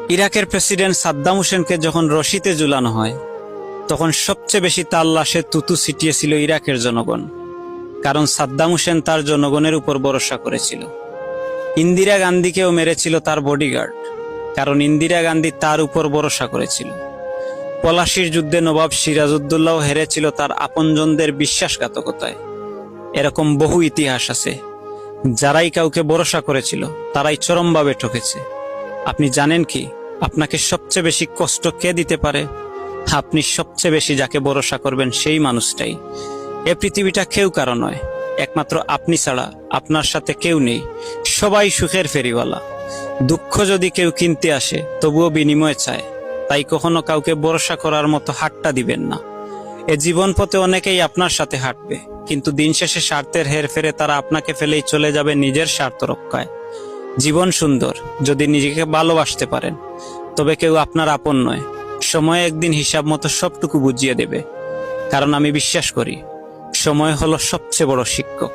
ইরাকের প্রেসিডেন্ট সাদ্দাম হোসেনকে যখন রশিতে ঝুলানো হয়, তখন সবচেয়ে বেশি তার লাশে থুতু ছিটিয়েছিল ইরাকের জনগণ। কারণ সাদ্দাম হোসেন তার জনগণের উপর ভরসা করেছিল। ইন্দিরা গান্ধীকেও মেরেছিল তার বডিগার্ড, কারণ ইন্দিরা গান্ধী তার উপর ভরসা করেছিল। পলাশির যুদ্ধে নবাব সিরাজউদ্দৌলাও হেরেছিল তার আপনজনদের বিশ্বাসঘাতকতায়। এরকম বহু ইতিহাস আছে। যারাই কাউকে ভরসা করেছিল তারাই চরমভাবে ঠকেছে। আপনি জানেন কি, আপনাকে সবচেয়ে বেশি কষ্ট কে দিতে পারে? আপনি সবচেয়ে বেশি যাকে ভরসা করবেন সেই মানুষটাই। এ পৃথিবীটা কেউ কারো নয়, একমাত্র আপনি ছাড়া আপনার সাথে কেউ নেই। সবাই সুখের ফেরিওয়ালা। দুঃখ যদি কেউ কিনতে আসে তবুও বিনিময় চায়। তাই কখনো কাউকে ভরসা করার মতো হাতটা দিবেন না। এ জীবন পথে অনেকেই আপনার সাথে হাঁটবে, কিন্তু দিন শেষে স্বার্থের হেরফেরে তারা আপনাকে ফেলেই চলে যাবে নিজের স্বার্থ রক্ষায়। জীবন সুন্দর যদি নিজেকে ভালোবাসতে পারেন, তবে কেউ আপনার আপন নয়। সময় একদিন হিসাব মতো সবটুকু বুঝিয়ে দেবে। কারণ আমি বিশ্বাস করি, সময় হলো সবচেয়ে বড় শিক্ষক।